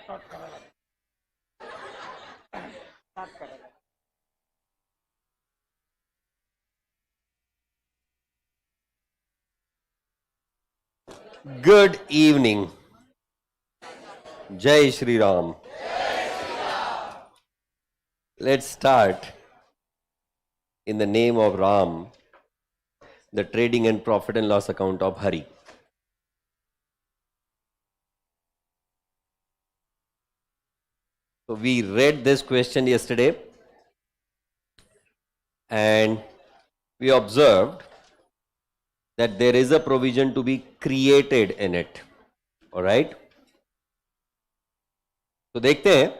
Good evening. Jai Shri Ram. Let's start in the name of Ram, the trading and profit and loss account of Hari. So we read this question yesterday and we observed that there is a provision to be created in it. All right? तो देखते हैं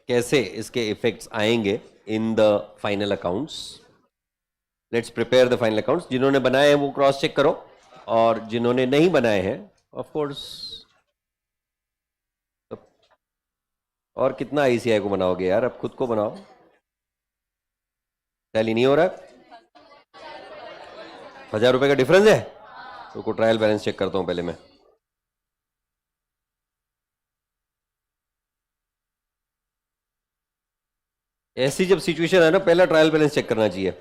कैसे इसके effects आएंगे in the final accounts. Let's prepare the final accounts. जिन्होंने बनाए हैं वो क्रॉस चेक करो और जिन्होंने नहीं बनाए हैं ऑफ कोर्स. और कितना आईसीआई को बनाओगे यार, अब खुद को बनाओ. टैली नहीं हो रहा. 1000 रुपए का डिफरेंस है. तो ट्रायल बैलेंस चेक करता हूं पहले मैं. ऐसी जब सिचुएशन है ना, पहला ट्रायल बैलेंस चेक करना चाहिए.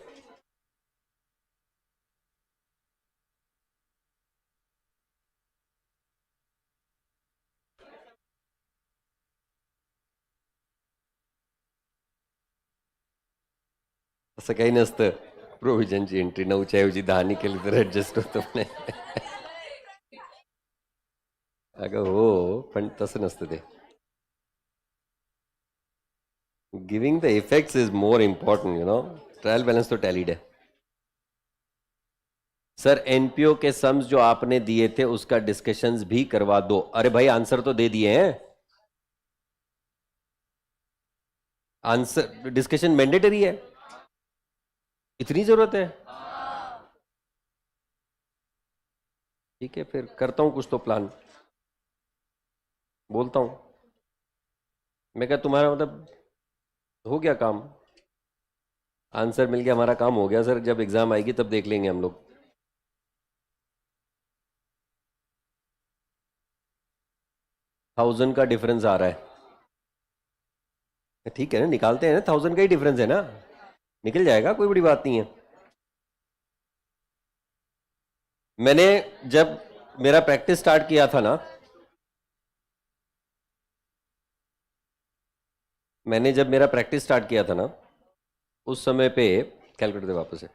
असं काही नसतं. प्रोव्हिजनची एंट्री 9च्या ऐवजी 10 केली तर ऍडजस्ट होतं. अगं हो, पण तसं नसतं ते. Giving the effects is more important, you know. Trial balance तो टैलीड है. सर एनपीओ के सम्स जो आपने दिए थे उसका डिस्कशंस भी करवा दो. अरे भाई आंसर तो दे दिए हैं. आंसर डिस्कशन मैंडेटरी है. इतनी जरूरत है. ठीक है, फिर करता हूं कुछ तो प्लान. बोलता हूं मैं. क्या तुम्हारा मतलब हो गया काम, आंसर मिल गया, हमारा काम हो गया. सर जब एग्जाम आएगी तब देख लेंगे हम लोग. $1000 का डिफरेंस आ रहा है. ठीक है ना, निकालते हैं ना. 1000 का ही डिफरेंस है ना, निकल जाएगा, कोई बड़ी बात नहीं है. मैंने जब मेरा प्रैक्टिस स्टार्ट किया था ना, उस समय पे कैलकुलेटर वापस है.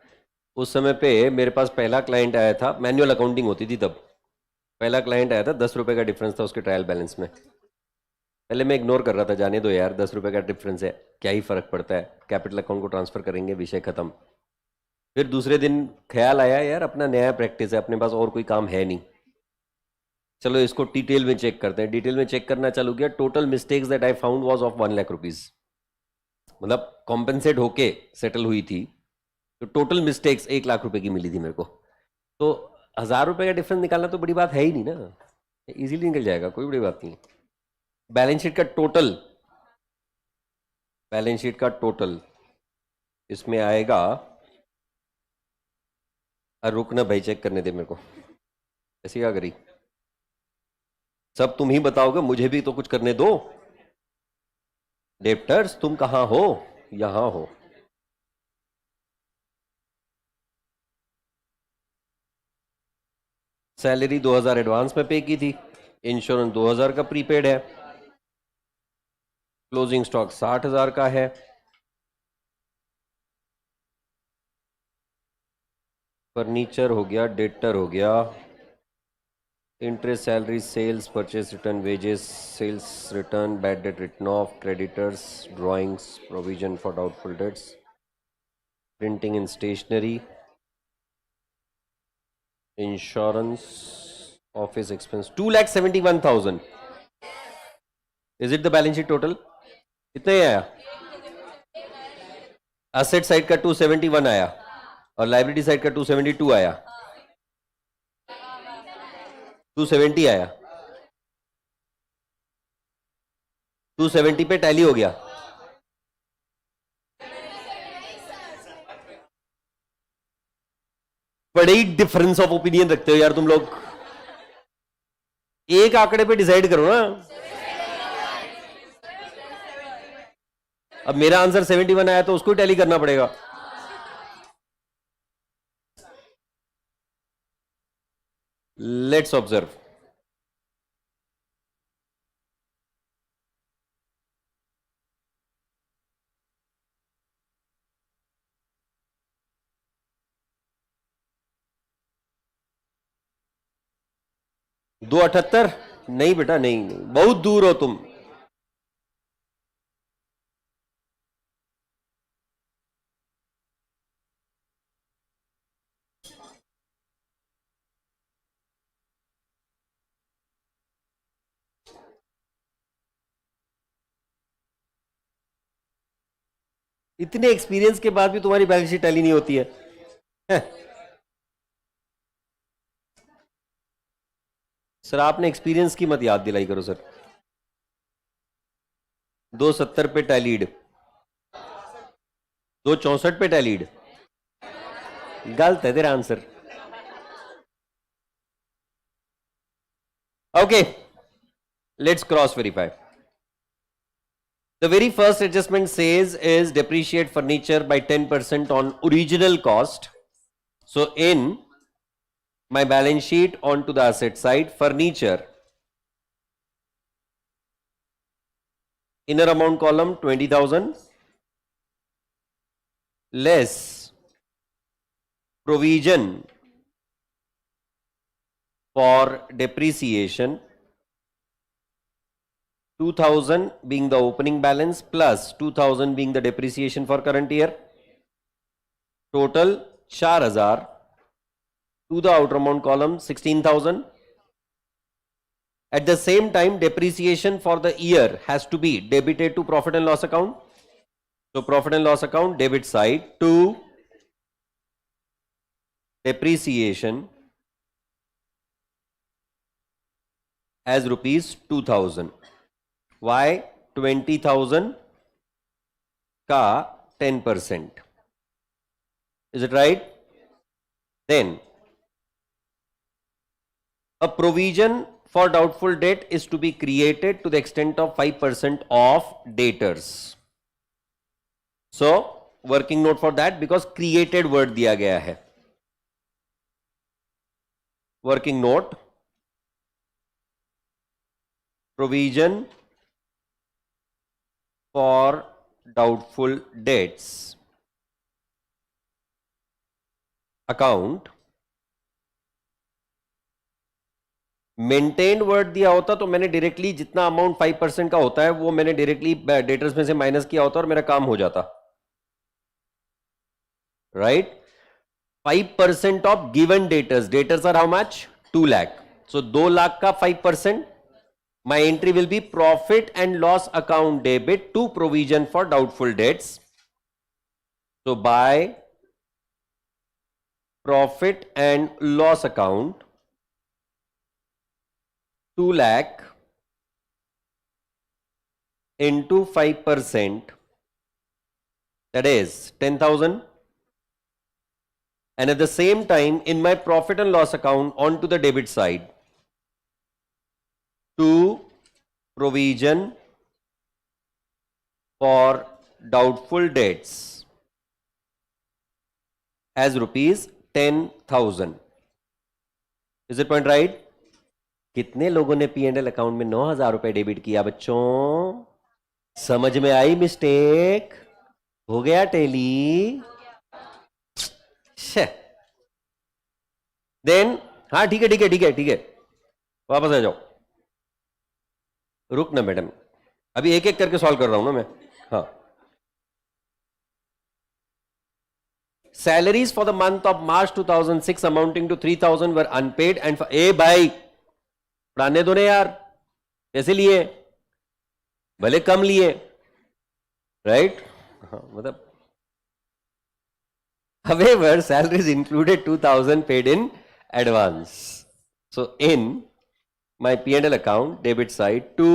उस समय पे मेरे पास पहला क्लाइंट आया था, मैनुअल अकाउंटिंग होती थी तब. पहला क्लाइंट आया था, 10 रुपए का डिफरेंस था उसके ट्रायल बैलेंस में. पहले मैं इग्नोर कर रहा था, जाने दो यार, 10 रुपए का डिफरेंस है, क्या ही फर्क पड़ता है, कैपिटल अकाउंट को ट्रांसफर करेंगे, विषय खत्म. फिर दूसरे दिन ख्याल आया यार अपना नया प्रैक्टिस है, अपने पास और कोई काम है नहीं, चलो इसको डिटेल में चेक करते हैं. डिटेल में चेक करना चालू किया. Total mistakes that I found was of 1 lakh rupees. मतलब कॉम्पेंसेट होके सेटल हुई थी, तो टोटल मिस्टेक्स 1 लाख रुपए की मिली थी मेरे को. तो 1000 रुपए का डिफरेंस निकालना तो बड़ी बात है ही नहीं ना, इजीली निकल जाएगा, कोई बड़ी बात नहीं. बैलेंस शीट का टोटल इसमें आएगा. रुकना भाई, चेक करने दे मेरे को. ऐसी क्या करी, सब तुम ही बताओगे, मुझे भी तो कुछ करने दो. डेप्टर्स तुम कहां हो, यहां हो. सैलरी 2000 एडवांस में पे की थी. इंश्योरेंस 2000 का प्रीपेड है. क्लोजिंग स्टॉक 60,000 का है. फर्नीचर हो गया, डेटर हो गया, interest, salary, sales, purchase return, wages, sales return, bad debt return off, creditors, drawings, provision for doubtful debts, printing and stationery, insurance, office expense. 2,71,000. Is it the balance sheet total? कितना ही आया? Asset side का 271 आया और liability side का 272 आया. 270 आया. 270 पे टैली हो गया. बड़े ही डिफरेंस ऑफ ओपिनियन रखते हो यार तुम लोग. एक आंकड़े पे डिसाइड करो ना. अब मेरा आंसर 71 आया तो उसको टैली करना पड़ेगा। Let's observe. दो 78? नहीं बेटा, नहीं नहीं, बहुत दूर हो तुम। इतने एक्सपीरियंस के बाद भी तुम्हारी बैलेंस शीट टैली नहीं होती है। सर आपने एक्सपीरियंस की मत याद दिलाई करो सर। 270 पे टैलीड, 264 पे टैलीड। गलत है तेरा answer. Okay, let's cross verify. The very first adjustment says is depreciate furniture by 10% on original cost. So in my balance sheet onto the asset side, furniture, inner amount column 20,000 less provision for depreciation, 2,000 being the opening balance plus 2,000 being the depreciation for current year. Total 4,000 to the outer amount column 16,000. At the same time, depreciation for the year has to be debited to profit and loss account. So profit and loss account debit side to depreciation as rupees 2,000. Why 20,000 ka 10%? Is it right? Then a provision for doubtful debt is to be created to the extent of 5% of debtors. So working note for that because created word दिया गया है. Working note, provision for doubtful debts account. Maintain word दिया होता तो मैंने directly जितना amount 5% का होता है वो मैंने डायरेक्टली डेटर्स में से माइनस किया होता और मेरा काम हो जाता, right? 5% of given debtors, debtors are how much? 2 lakh. So 2 lakh का 5%, my entry will be profit and loss account debit to provision for doubtful debts. So by profit and loss account 2 lakh into 5%, that is 10,000. And at the same time, in my profit and loss account onto the debit side, to provision for doubtful debts as rupees 10,000. Is it point right? कितने लोगों ने P&L account में 9,000 रुपए debit किया बच्चों? समझ में I mistake? हो गया टैली? देन हाँ ठीक है ठीक है ठीक है ठीक है, वापस आ जाओ. रुक ना मैडम, अभी एक एक करके सॉल्व कर रहा हूं ना मैं. हाँ, salaries for the month of March 2006 amounting to 3,000 were unpaid and for, ए भाई पढ़ाने दो ने यार, कैसे लिए? भले कम लिए, राइट? मतलब however salaries included 2,000 paid in advance. So in my P&L account debit side to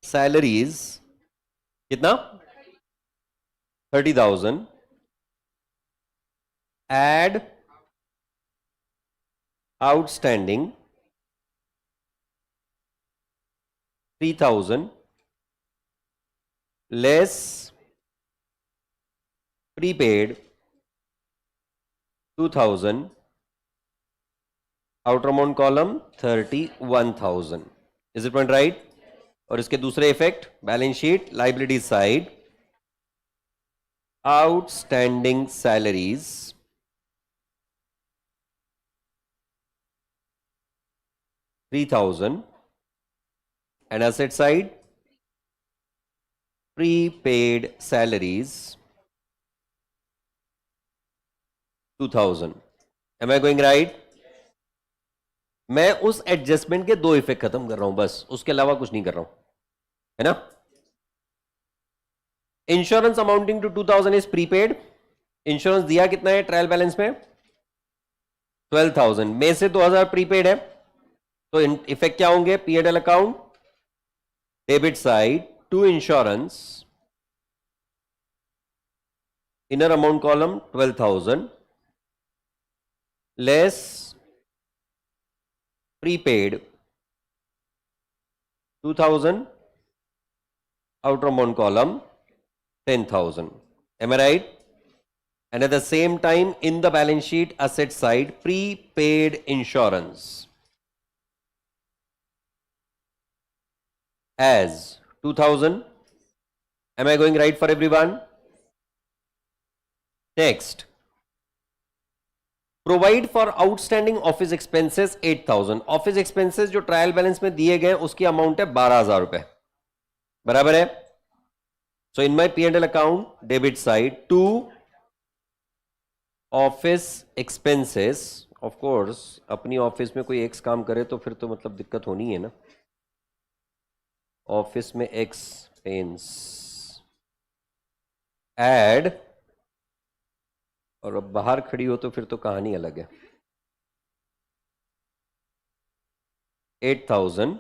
salaries कितना? 30,000 add outstanding 3,000 less prepaid 2000, outer amount column 31,000. Is it point right? और इसके दूसरे effect, balance sheet liability side, outstanding salaries 3,000 and asset side prepaid salaries 2,000. Am I going right? मैं उस adjustment के दो effect खत्म कर रहा हूं बस, उसके अलावा कुछ नहीं कर रहा हूं, है ना? Insurance amounting to 2,000 is prepaid. Insurance दिया कितना है ट्रायल बैलेंस में? 12,000 में से 2,000 प्रीपेड है, तो इफेक्ट क्या होंगे? P&L account debit side to insurance, inner amount column 12,000 less prepaid 2,000, outer amount column 10,000. Am I right? And at the same time, in the balance sheet asset side, prepaid insurance as 2,000. Am I going right for everyone? Next, provide for outstanding office expenses 8,000. Office expenses जो trial balance में दिए गए उसकी amount है 12,000 रुपए, बराबर है? So in my P&L account debit side to office expenses. Of course अपनी ऑफिस में कोई एक्स काम करे तो फिर तो मतलब दिक्कत होनी है ना. ऑफिस में एक्सपेंस ऐड, और अब बाहर खड़ी हो तो फिर तो कहानी अलग है. 8,000,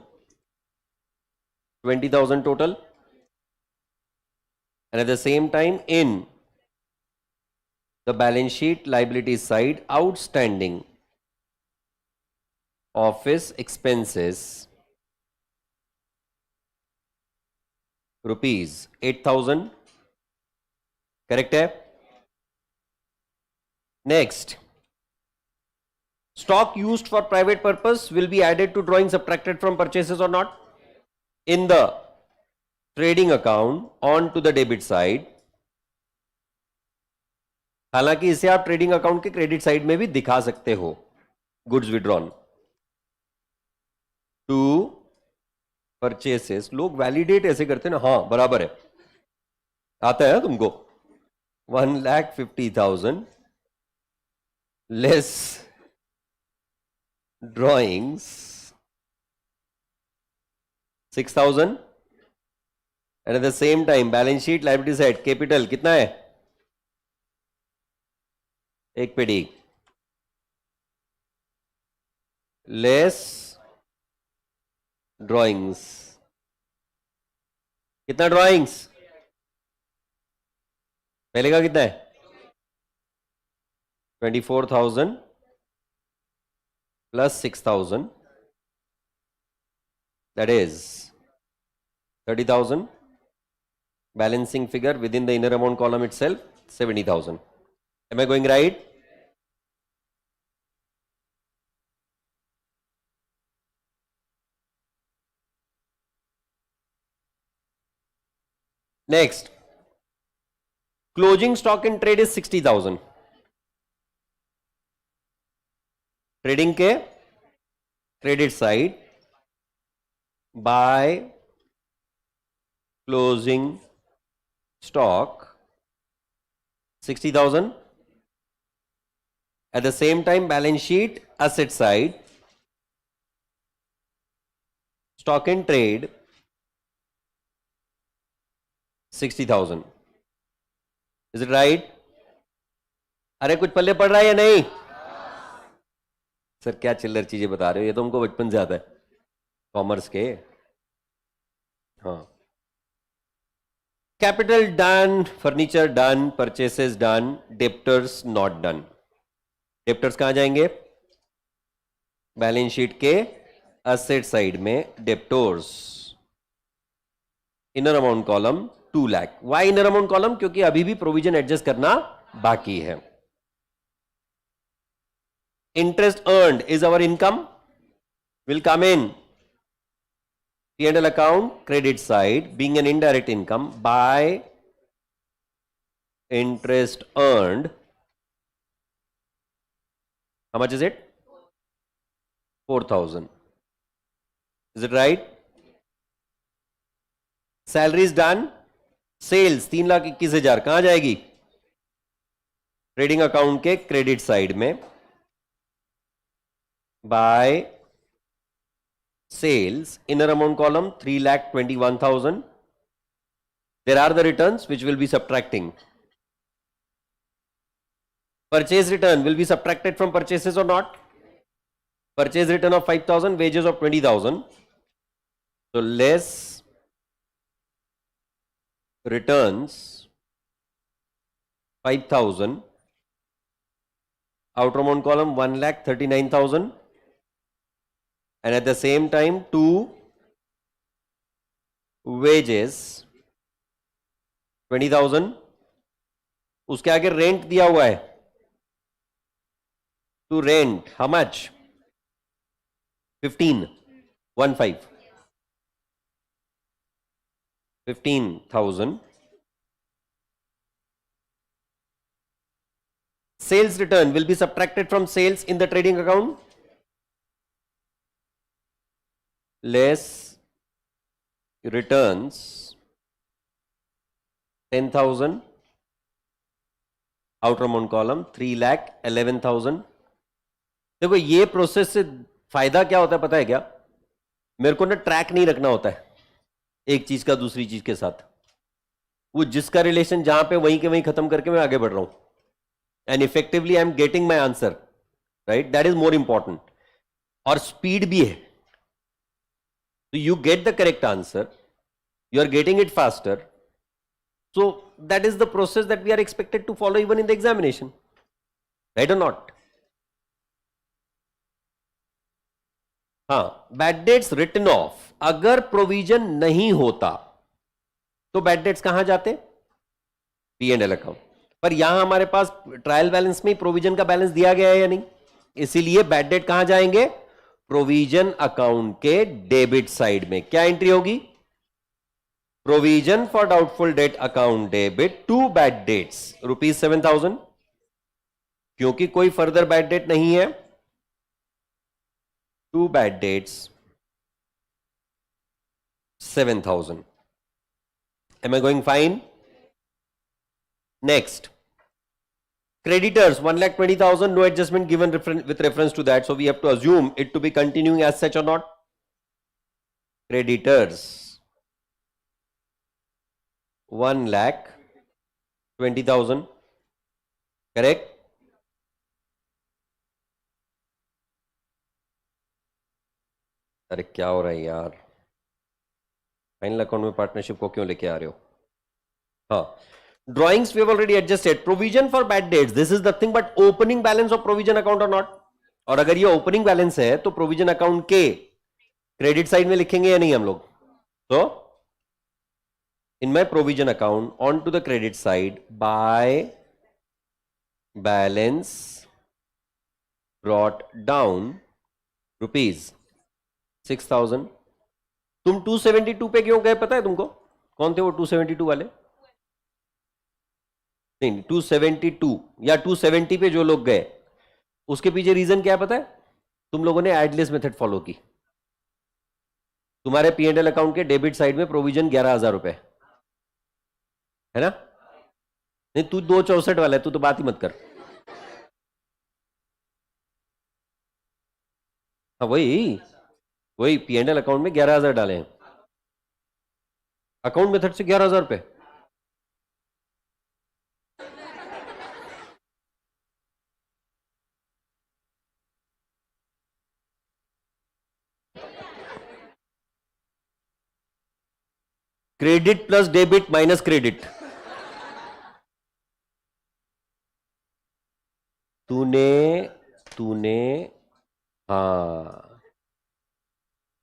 20,000 total, and at the same time in the balance sheet liability side, outstanding office expenses rupees 8,000. correct है? Next, stock used for private purpose will be added to drawing subtracted from purchases or not in the trading account on to the debit side. हालांकि इसे आप trading account के credit side में भी दिखा सकते हो, गुड्स विड्रॉन टू परचेसेस. लोग वैलिडेट ऐसे करते हैं ना, हाँ बराबर है, आता है ना तुमको. 1,50,000 less drawings 6,000, and at the same time balance sheet liability side capital कितना है? एक पेडी less drawings. कितना ड्रॉइंग्स? पहले का कितना है? 24,000 plus 6,000, that is 30,000. Balancing figure within the inner amount column itself 70,000. Am I going right? Next, closing stock in trade is 60,000. Trading के credit side by closing stock 60,000. Eight the same time balance sheet asset side stock in trade 60,000. Is it right? अरे कुछ पल्ले पड़ रहा है या नहीं? Sir क्या चिल्लर चीजें बता रहे हो, ये तो हमको बचपन से आता है कॉमर्स के. हाँ, capital done, furniture done, purchases done, debtors not done. Debtors कहां जाएंगे? बैलेंस शीट के एसेट साइड में debtors, inner amount column 2 lakh. Why inner amount column? क्योंकि अभी भी प्रोविजन एडजस्ट करना बाकी है. Interest earned is our income, will come in P&L account credit side, being an indirect income. By interest earned, how much is it? 4,000. Is it right? Salary is done. Sales 3,21,000 कहां जाएगी? Trading account के credit side में. By sales, inner amount column 3,21,000. There are the returns which will be subtracting. Purchase return will be subtracted from purchases or not? Purchase return of 5,000, wages of 20,000. So less returns 5,000. Outer amount column 1,39,000. And at the same time, 2 wages 20,000. उसके आगे rent दिया हुआ है. To rent, how much? 15,000. Sales return will be subtracted from sales in the trading account. Less returns 10,000. Outer amount column 3,11,000. देखो ये process से फायदा क्या होता है पता है क्या? मेरे को ना ट्रैक नहीं रखना होता है एक चीज का दूसरी चीज के साथ. वो जिसका रिलेशन जहां पे वहीं के वहीं खत्म करके मैं आगे बढ़ रहा हूं. And effectively I am getting my answer. Right, that is more important. और स्पीड भी है. तो you get the correct answer, you are getting it faster. So that is the process that we are expected to follow even in the examination, right or not? हाँ, bad debts written off. अगर provision नहीं होता तो bad debts कहां जाते? P&L account. पर यहां हमारे पास ट्रायल बैलेंस में प्रोविजन का बैलेंस दिया गया है या नहीं, इसीलिए बैड डेट कहां जाएंगे? प्रोविजन अकाउंट के डेबिट साइड में. क्या एंट्री होगी? Provision for doubtful debt account debit to bad dates ₹7,000. क्योंकि कोई फर्दर बैड डेट नहीं है. To bad debts 7,000. Am I going fine? Next, creditors 1,20,000. No adjustment given with reference to that, so we have to assume it to be continuing as such or not. Creditors 1,20,000. Correct? अरे क्या हो रहा है यार? Final account में partnership को क्यों लेके आ रहे हो? हाँ, drawings we have already adjusted. Provision for bad debts, this is nothing but opening balance of provision account और नॉट. और अगर ये ओपनिंग बैलेंस है तो प्रोविजन अकाउंट के क्रेडिट साइड में लिखेंगे या नहीं हम लोग? तो in my provision account onto the credit side by balance brought down ₹6,000. तुम 272 पे क्यों गए पता है तुमको? कौन थे वो 272 वाले? नहीं, 272 या 270 पे जो लोग गए उसके पीछे रीजन क्या है पता है? तुम लोगों ने एडलेस मेथड फॉलो की. तुम्हारे P&L अकाउंट के डेबिट साइड में प्रोविजन 11,000 रुपए है ना? नहीं, तू 264 वाला है, तू तो बात ही मत कर. हाँ, वही P&L अकाउंट में 11,000 डाले हैं. अकाउंट मेथड से 11,000 रुपए. Credit plus debit minus credit. तूने हाँ,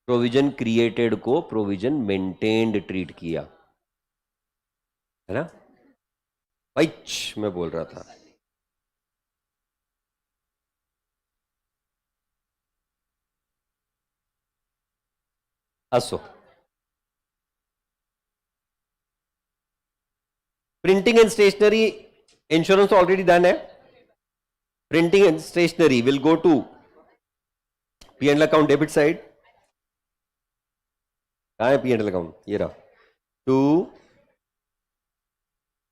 प्रोविजन क्रिएटेड को प्रोविजन मेंटेन्ड ट्रीट किया. है ना भाई? मैं बोल रहा था असो। Printing and stationery insurance already done है। Printing and stationery will go to P and account debit side. कहां है पी एंड अकाउंट? ये रहा। To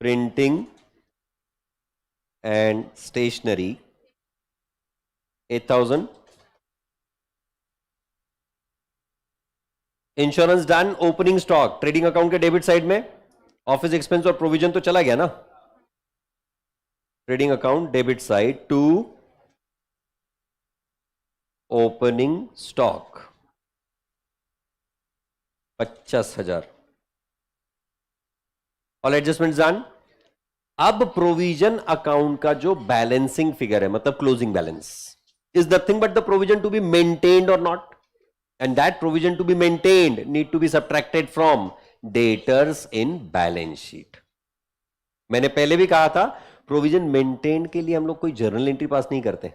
printing and stationery 8,000। Insurance done. Opening stock trading account के डेबिट साइड में। Office expense और provision तो चला गया ना। Trading account debit side to opening stock 50,000। All adjustment done. अब प्रोविजन अकाउंट का जो बैलेंसिंग फिगर है, मतलब closing balance, is nothing but the provision to be maintained और not, and that provision to be maintained need to be subtracted from debtors in balance sheet। मैंने पहले भी कहा था प्रोविजन मेंटेन के लिए हम लोग कोई जर्नल एंट्री पास नहीं करते,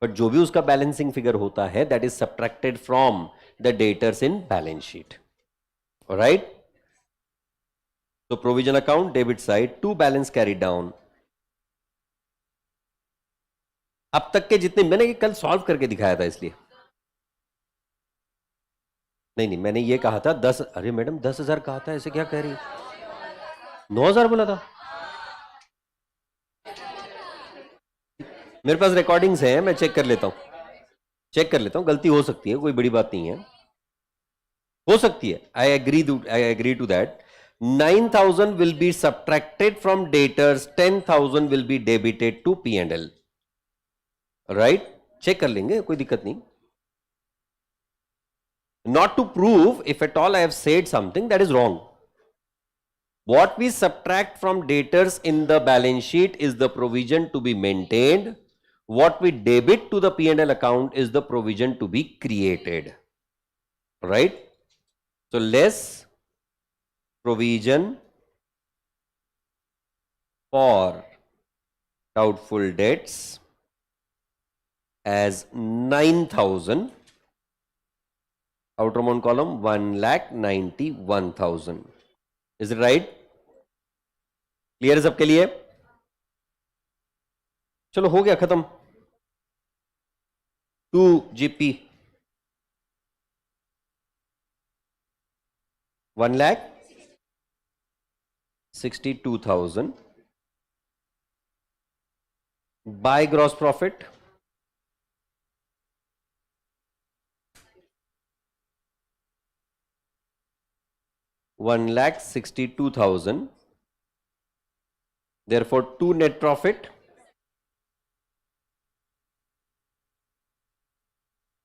बट जो भी उसका बैलेंसिंग फिगर होता है that is subtracted from the debtors in balance sheet. Alright, तो provision account debit side to balance carry down. अब तक के जितने मैंने कल सॉल्व करके दिखाया था, इसलिए नहीं मैंने ये कहा था 10। अरे मैडम 10,000 कहा था, ऐसे क्या कह रही? 9,000 बोला था। मेरे पास रिकॉर्डिंग्स हैं, मैं चेक कर लेता हूं, गलती हो सकती है, कोई बड़ी बात नहीं है, हो सकती है। I agree to that. 9,000 will be subtracted from debtors, 10,000 will be debited to P and L. Right, check कर लेंगे, कोई दिक्कत नहीं। Not to prove if at all I have said something that is wrong. What we subtract from debtors in the balance sheet is the provision to be maintained. What we debit to the P&L account is the provision to be created. Right? So less provision for doubtful debts as 9,000. Outer amount column 1,91,000. Is it right? Clear है सबके लिए? चलो हो गया खत्म। 2 GP 1,62,000 by gross profit 1,62,000, therefore to net profit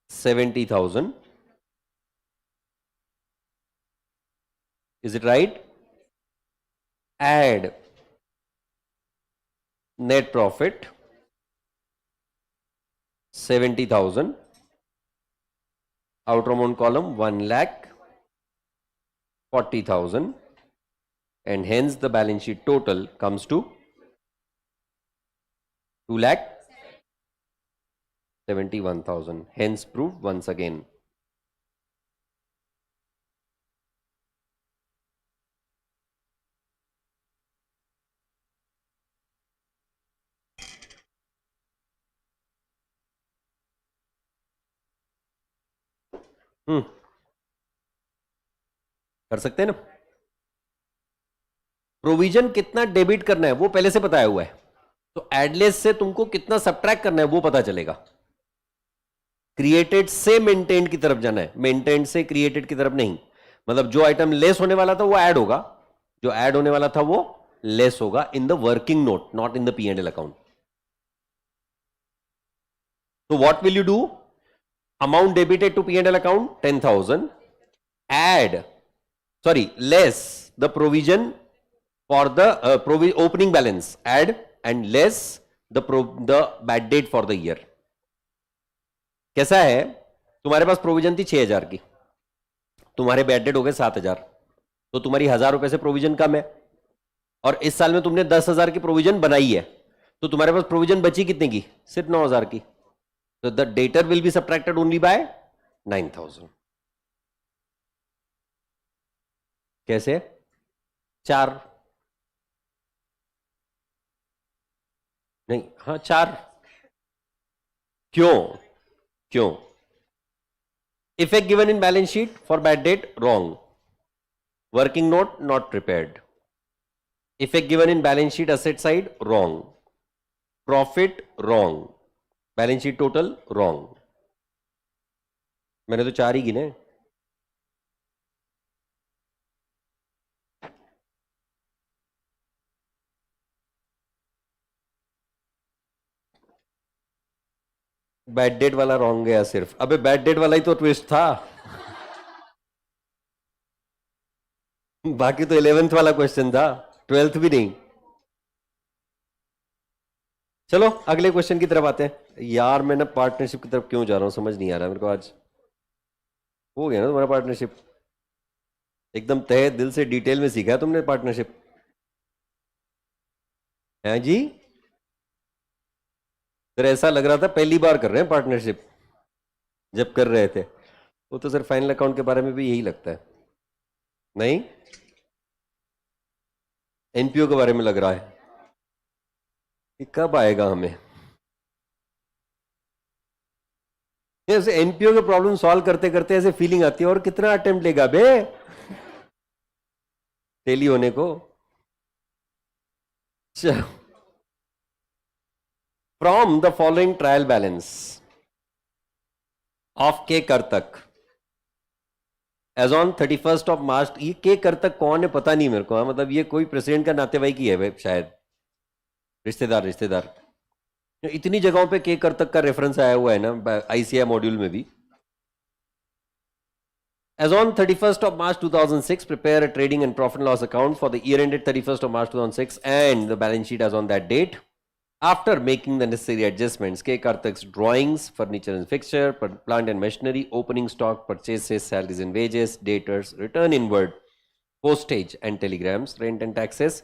70,000. Is it right? Add net profit 70,000, outer amount column 1,40,000, and hence the balance sheet total comes to 2,71,000. Hence proved once again. कर सकते हैं ना? प्रोविजन कितना डेबिट करना है वो पहले से बताया हुआ है, तो एडलेस से तुमको कितना सब्ट्रैक्ट करना है वो पता चलेगा। क्रिएटेड से मेंटेन्ड की तरफ जाना है, मेंटेन्ड से क्रिएटेड की तरफ नहीं। मतलब जो आइटम लेस होने वाला था वो ऐड होगा, जो ऐड होने वाला था वो लेस होगा in the working note, not in the P and L account. तो what will you do? Amount debited to P and L account 10,000, add, sorry, less the provision for the opening balance, add, and less the bad debt for the year. कैसा है? तुम्हारे पास provision थी 6,000 की, तुम्हारे bad debt हो गए 7,000, तो तुम्हारी 1,000 रुपए से प्रोविजन कम है। और इस साल में तुमने 10,000 की प्रोविजन बनाई है, तो तुम्हारे पास प्रोविजन बची कितने की? सिर्फ 9,000 की। तो the debtor will be subtracted only by 9,000। कैसे? 4 नहीं, हाँ 4। क्यों? क्यों? Effect given in balance sheet for bad debt wrong, working note not prepared, effect given in balance sheet asset side wrong, profit wrong, balance sheet total wrong. मैंने तो 4 ही गिने। Bad debt वाला wrong गया सिर्फ। अबे बैड डेट वाला ही तो twist था, बाकी तो 11th वाला क्वेश्चन था, 12th भी नहीं। चलो अगले क्वेश्चन की तरफ आते हैं। यार मैं ना पार्टनरशिप की तरफ क्यों जा रहा हूं समझ नहीं आ रहा मेरे को। आज हो गया ना तुम्हारा पार्टनरशिप, एकदम तहे दिल से डिटेल में सीखा है तुमने पार्टनरशिप, है जी? फिर ऐसा लग रहा था पहली बार कर रहे हैं पार्टनरशिप, जब कर रहे थे। वो तो सर फाइनल अकाउंट के बारे में भी यही लगता है। नहीं, एनपीओ के बारे में लग रहा है कि कब आएगा हमें। ऐसे एनपीओ के प्रॉब्लम सॉल्व करते करते ऐसे फीलिंग आती है, और कितना अटेम्प्ट लेगा बे टेली होने को। From the following trial balance of के करतक as on 31st of March. ये के करतक कौन है पता नहीं मेरे को। मतलब ये कोई प्रेसिडेंट का नातेवाई की है शायद, रिश्तेदार रिश्तेदार। इतनी जगहों पे के करतक का रेफरेंस आया हुआ है ना आईसीआई मॉड्यूल में भी। As on 31st of March 2006, prepare a trading and profit and loss account for the year ended 31st of March 2006 and the balance sheet as on that date. After making the necessary adjustments, K. Karthak's drawings, furniture and fixture, plant and machinery, opening stock, purchases, salaries and wages, daters, return inward, postage and telegrams, rent and taxes,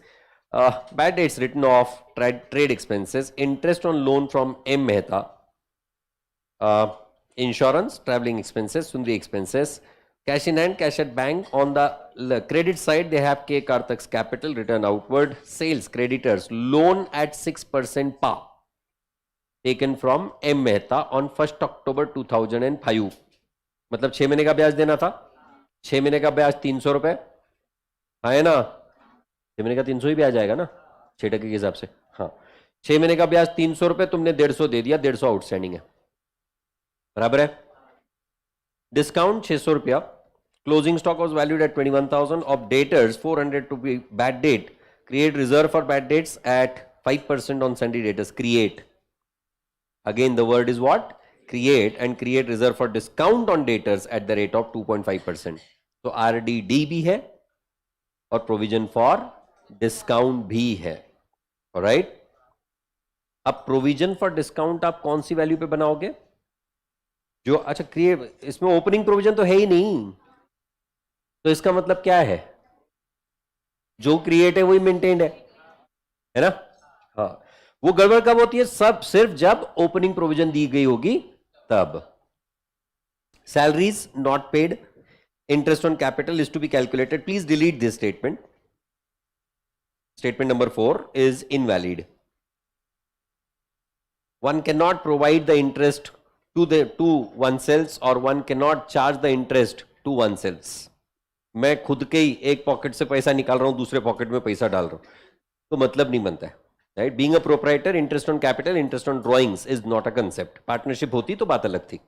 bad dates written off, trade expenses, interest on loan from M. Mehta, insurance, traveling expenses, Sundri expenses, cash in hand, cash at bank. On the credit side, they have K. Karthak's capital, return outward, sales, creditors, loan at 6% par, taken from M. Mehta on 1st October 2005. मतलब 6 महीने का ब्याज देना था, 6 महीने का ब्याज 300 रुपए, है ना? 6 महीने का 300 ही ब्याज आएगा ना 6% के हिसाब से। हाँ, 6 महीने का ब्याज 300 रुपए, तुमने 150 दे दिया, 150 आउटस्टैंडिंग है, बराबर है। डिस्काउंट 600 रुपया, closing stock was valued at 21,000, of daters 400 to be bad date, create reserve for bad dates at 5% on sundry debtors, create, again the word is what, create, and create reserve for discount on debtors at the rate of 2.5%. तो RDD भी है और provision for discount भी है, alright. अब provision for discount आप कौन सी value पे बनाओगे? जो अच्छा क्रिएट, इसमें ओपनिंग प्रोविजन तो है ही नहीं, तो इसका मतलब क्या है? जो क्रिएट है वही मेंटेन्ड है ना? हाँ, वो गड़बड़ कब होती है? सब सिर्फ जब ओपनिंग प्रोविजन दी गई होगी तब। Salaries not paid, interest on capital is to be calculated, please delete this statement. Statement number 4 is invalid. One cannot provide the interest to oneself or one cannot charge the interest to oneself. मैं खुद के ही एक pocket से पैसा निकाल रहा हूं, दूसरे पॉकेट में पैसा डाल रहा हूं, तो मतलब नहीं बनता है, right? Being a proprietor, interest on capital, interest on drawings is not a concept. Partnership होती तो बात अलग थी,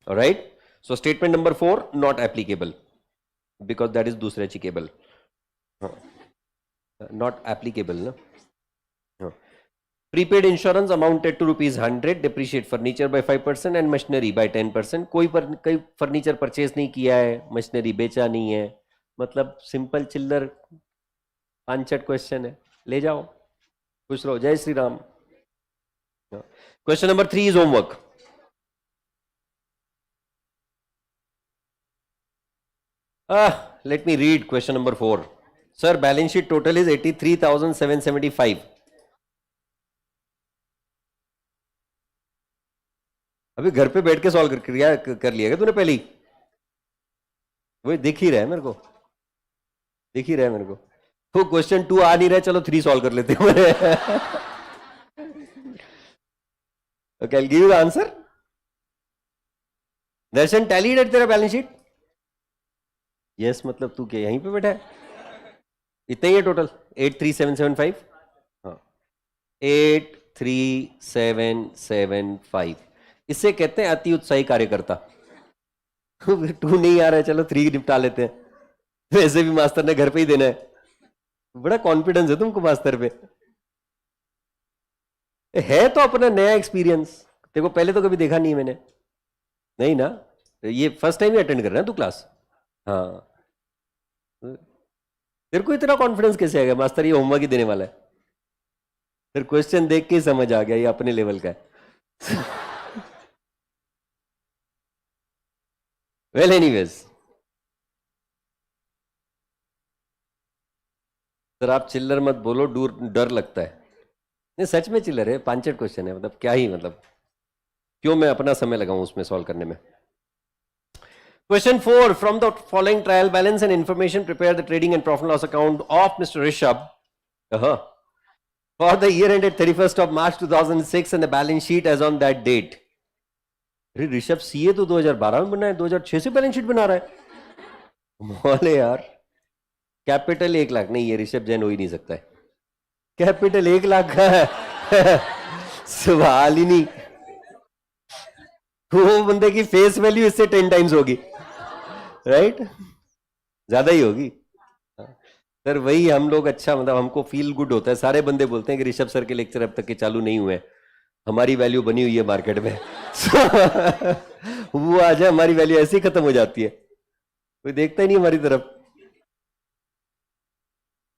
right? So statement number 4 not applicable because that is दूसरे चिकेबल, नॉट एप्लीकेबल ना। Prepaid insurance amounted to ₹100, depreciate furniture by 5% and machinery by 10%. कोई furniture purchase नहीं किया है, मशीनरी बेचा नहीं है, मतलब सिंपल चिल्लर 5 क्वेश्चन है, ले जाओ, खुश रहो, जय Shri Ram. Question number 3 is homework. Let me read question number 4. Sir balance sheet total is 83,775. अभी घर पे बैठ के सॉल्व कर लिया क्या तूने पहले ही? वही दिख ही रहा है मेरे को, दिख ही रहा है मेरे को. वो क्वेश्चन 2 आ नहीं रहा, चलो 3 सॉल्व कर लेते हैं. Okay, I give you the answer. Darshan tallied at तेरा बैलेंस शीट? यस, मतलब तू क्या यहीं पे बैठा है? इतना ही है टोटल 83775. हाँ, 83775. इससे कहते हैं अति उत्साही कार्यकर्ता. 2 नहीं आ रहा है, चलो 3 निपटा लेते हैं. वैसे भी मास्टर ने घर पे ही देना है. बड़ा कॉन्फिडेंस है तुमको मास्टर पे. है तो अपना नया एक्सपीरियंस. देखो पहले तो कभी देखा नहीं है मैंने. नहीं ना, ये फर्स्ट टाइम ही अटेंड कर रहा है तू क्लास. हाँ, तेरे को इतना कॉन्फिडेंस कैसे आ गया मास्टर ये होमवर्क ही देने वाला है? फिर क्वेश्चन देख के ही समझ आ गया ये अपने लेवल का है. वेल एनीवेज, सर आप चिल्लर मत बोलो, डर लगता है. नहीं सच में चिल्लर है, 5 क्वेश्चन है, मतलब क्या ही, मतलब क्यों मैं अपना समय लगाऊं उसमें सॉल्व करने में. Question 4. From the following trial balance and information, prepare the trading and profit and loss account of Mr. Rishabh for the year ended 31st of March 2006 and the balance sheet as on that date. अरे Rishabh CA तो 2012 में बना है, 2006 से balance sheet बना रहा है. बोले यार, कैपिटल 1 लाख नहीं, ये ऋषभ जैन हो ही नहीं सकता है. कैपिटल 1 लाख का है. सवाल ही नहीं. वो बंदे की फेस वैल्यू इससे 10 टाइम्स होगी, राइट? ज्यादा ही होगी. सर वही हम लोग, अच्छा मतलब हमको फील गुड होता है. सारे बंदे बोलते हैं कि ऋषभ सर के लेक्चर अब तक के चालू नहीं हुए, हमारी वैल्यू बनी हुई है मार्केट में. वो आ जाए हमारी वैल्यू ऐसे ही खत्म हो जाती है, कोई देखता ही नहीं हमारी तरफ.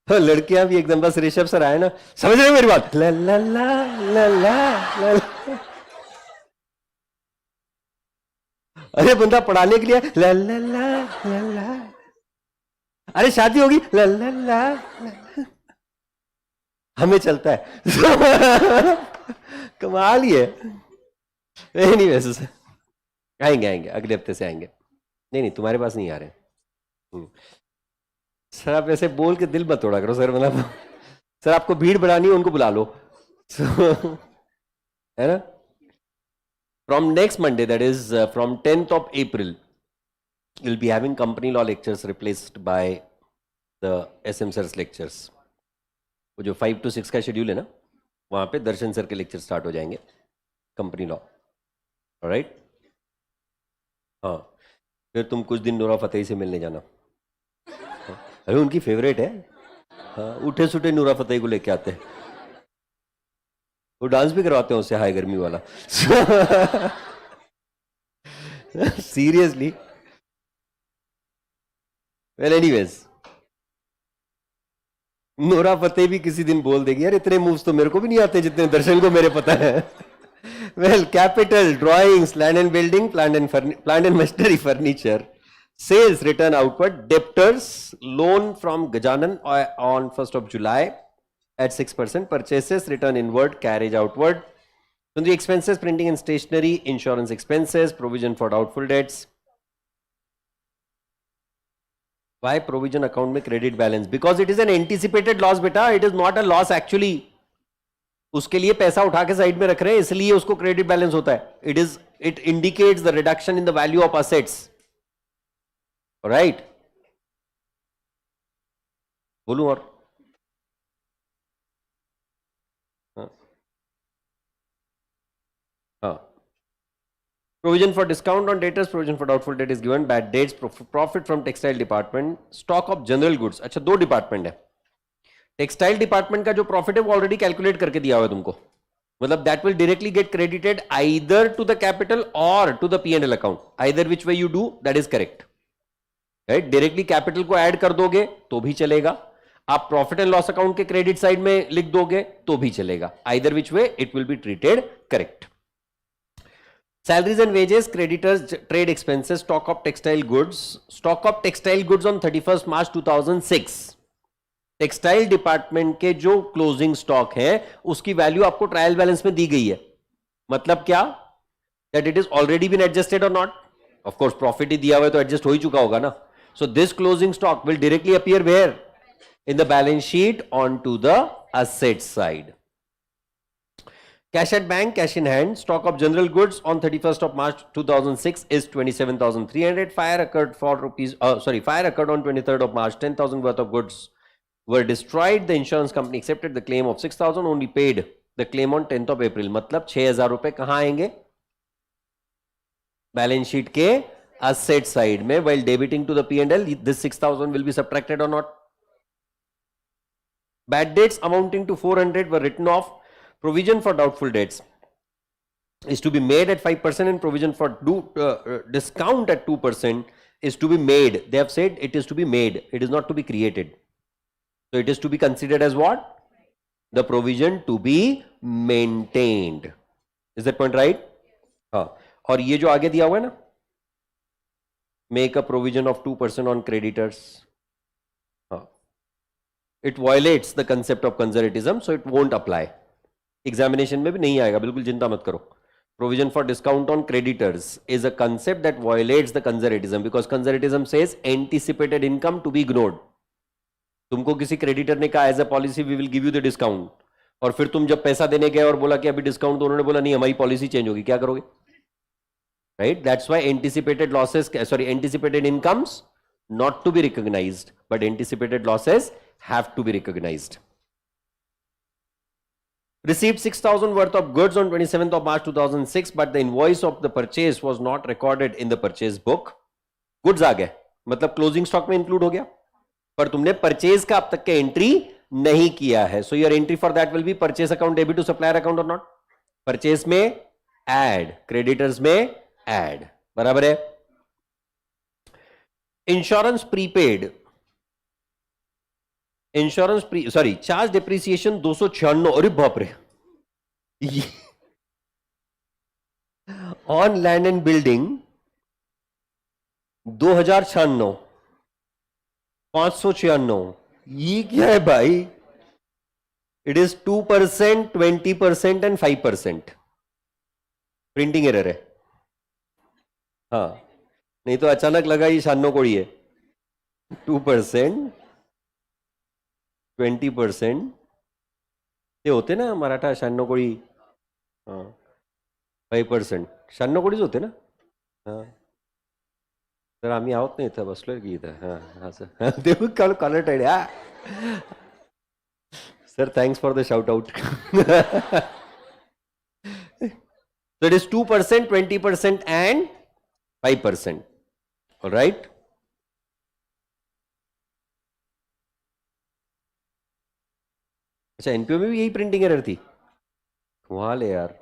लड़कियां भी एकदम बस ऋषभ सर आए ना, समझ रहे हो मेरी बात? ला ला ला ला ला ला. अरे बंदा पढ़ाने के लिए ला ला ला ला ला. अरे शादी होगी ला ला ला ला. हमें चलता है. कमाल ही है. एनीवेज, आएंगे आएंगे अगले हफ्ते से आएंगे. नहीं तुम्हारे पास नहीं आ रहे. सर आप ऐसे बोल के दिल मत तोड़ा करो सर, मतलब सर आपको भीड़ बढ़ानी है उनको बुला लो. है ना? From next Monday, that is from 10th of April, we'll be having company law lectures replaced by the SM Sir's lectures. वो जो 5 to 6 का शेड्यूल है ना, वहाँ पे दर्शन सर के लेक्चर स्टार्ट हो जाएंगे कंपनी लॉ. ऑलराइट? हाँ, फिर तुम कुछ दिन नूरा फतेही से मिलने जाना. हाँ, अरे उनकी फेवरेट है. हाँ, उठे सुठे नूरा फतेही को लेके आते हैं, वो डांस भी करवाते हैं उससे हाई गर्मी वाला. Seriously. Well anyways, Nora Fatehi भी किसी दिन बोल देगी यार इतने मूव्स तो मेरे को भी नहीं आते जितने दर्शन को मेरे पता है. Well, capital, drawings, land and building, plant and machinery, furniture, sales, return outward, debtors, loan from Gajanan on 1st of July at 6%, purchases, return inward, carriage outward. Sundri expenses, printing and stationery, insurance expenses, provision for doubtful debts. Why provision account में credit balance? Because it is an anticipated loss बेटा, it is not a loss actually. उसके लिए पैसा उठा के side में रख रहे हैं इसलिए उसको क्रेडिट बैलेंस होता है. It indicates the reduction in the value of assets. Alright? बोलूं और? Provision for discount on debtors, provision for doubtful debt is given. Bad debts, profit from textile department, stock of general goods. अच्छा, 2 department है. Textile department का जो profit है वो already calculate करके दिया हुआ है तुमको. मतलब that will directly get credited either to the capital और to the P&L account. Either which way you do, that is correct. Right? Directly capital को ऐड कर दोगे तो भी चलेगा, आप प्रॉफिट एंड लॉस अकाउंट के क्रेडिट साइड में लिख दोगे तो भी चलेगा. Either which way it will be treated correct. Salaries and wages, creditors, trade expenses, stock of textile goods. Stock of textile goods on 31st March 2006. Textile department के जो closing stock है उसकी वैल्यू आपको ट्रायल बैलेंस में दी गई है। मतलब क्या? That it is already been adjusted और नॉट? ऑफ कोर्स प्रॉफिट ही दिया हुआ है तो एडजस्ट हो ही चुका होगा ना। So this closing stock will directly appear where? In the balance sheet on to the asset side. Cash at bank, cash in hand, stock of general goods on 31st of March 2006 is 27,300. Fire occurred fire occurred on 23rd of March. 10,000 worth of goods were destroyed. The insurance company accepted the claim of 6,000, only paid the claim on 10th of April. मतलब 6,000 रुपए कहां आएंगे? Balance sheet के asset side में. While debiting to the P&L, this 6,000 will be subtracted or not? Bad debts amounting to 400 were written off. Provision for doubtful debts is to be made at 5% and provision for discount at 2% is to be made. They have said it is to be made. It is not to be created. So it is to be considered as what? The provision to be maintained. Is that point right? हाँ. और ये जो आगे दिया हुआ है ना, make a provision of 2% on creditors. हाँ. It violates the concept of conservatism, so it won't apply. Examination में भी नहीं आएगा, बिल्कुल चिंता मत करो. Provision for discount on creditors is a concept that violates the conservatism because conservatism says anticipated income to be ignored. तुमको किसी क्रेडिटर ने कहा as a policy we will give you the discount, और फिर तुम जब पैसा देने गए और बोला कि अभी डिस्काउंट, तो उन्होंने बोला नहीं हमारी पॉलिसी चेंज होगी, क्या करोगे? Right, that's why anticipated losses anticipated incomes not to be recognized, but anticipated losses have to be recognized. Received 6,000 worth of goods on 27th of March 2006, but the invoice of the purchase was not recorded in the purchase book. Goods आ गए, मतलब closing stock में include हो गया, पर तुमने purchase का अब तक के एंट्री नहीं किया है. So your entry for that will be purchase account debit to supplier account और नॉट? परचेज में एड, क्रेडिटर्स में एड, बराबर है. Insurance prepaid, charge depreciation 296. अरे बाप रे. On land and building 2096, 596. ये क्या है भाई? It is 2%, 20% and 5%. Printing error है. हाँ, नहीं तो अचानक लगा ये 96 कोड़ी है. 2%, 20%, ये होते ना मराठा 96 कोड़ी. हाँ, 5%. 96 कोडीच होते ना. हाँ तर आम्ही आहोत नाही इथं, बसलोय की इथं. हां असं देऊ कॉलर टाईड. हा sir, thanks for the shout out. So it is 2%, 20% and 5%. All right. अच्छा, एनपीओ में भी यही प्रिंटिंग एरर थी. कमाल है यार,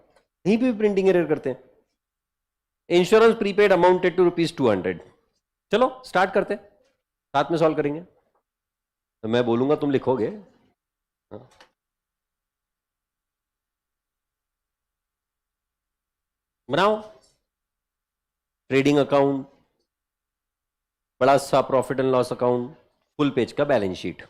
यहीं पे भी प्रिंटिंग एरर करते हैं. Insurance prepaid amounted to ₹200. चलो स्टार्ट करते हैं, साथ में सॉल्व करेंगे. तो मैं बोलूंगा तुम लिखोगे. हाँ. बनाओ ट्रेडिंग अकाउंट, बड़ा सा profit and loss account, full page का बैलेंस शीट.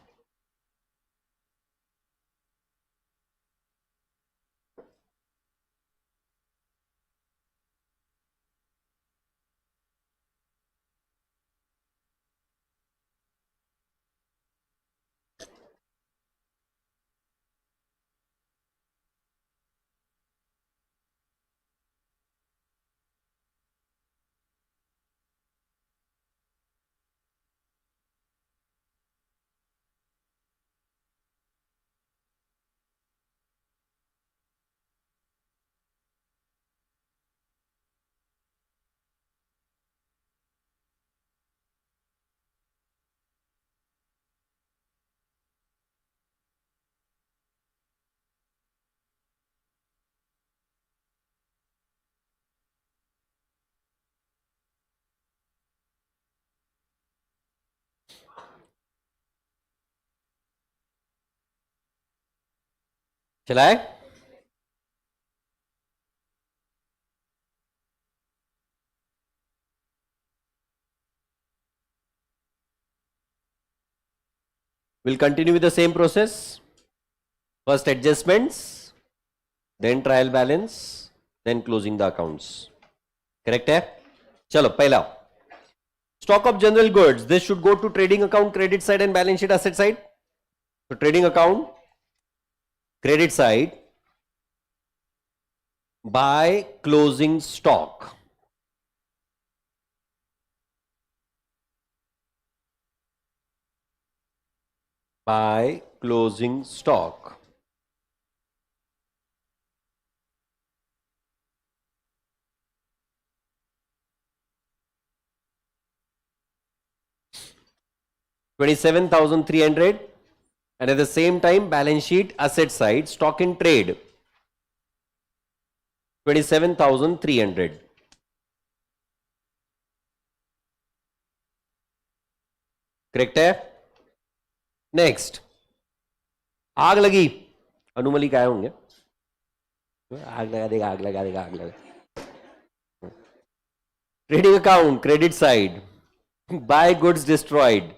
चलाए. We'll continue with the same process. First adjustments, then trial balance, then closing the accounts. Correct है? चलो पहला stock of general goods. This should go to trading account credit side and balance sheet asset side. So trading account credit side by closing stock. By closing stock. $27,300, and at the same time balance sheet asset side stock in trade 27,300. Correct है? Next आग लगी, अनुमली क्या होंगे? आग लगा देगा, आग लगा देगा, आग लगा. Trading account credit side bye goods destroyed.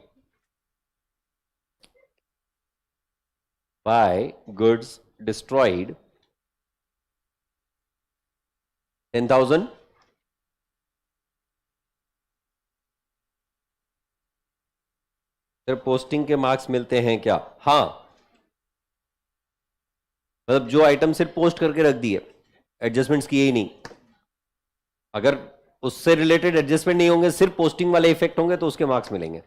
By goods destroyed 10,000. Sir posting के मार्क्स मिलते हैं क्या? हाँ, मतलब जो आइटम सिर्फ पोस्ट करके रख दिए, एडजस्टमेंट्स किए ही नहीं, अगर उससे रिलेटेड एडजस्टमेंट नहीं होंगे, सिर्फ पोस्टिंग वाले इफेक्ट होंगे तो उसके मार्क्स मिलेंगे.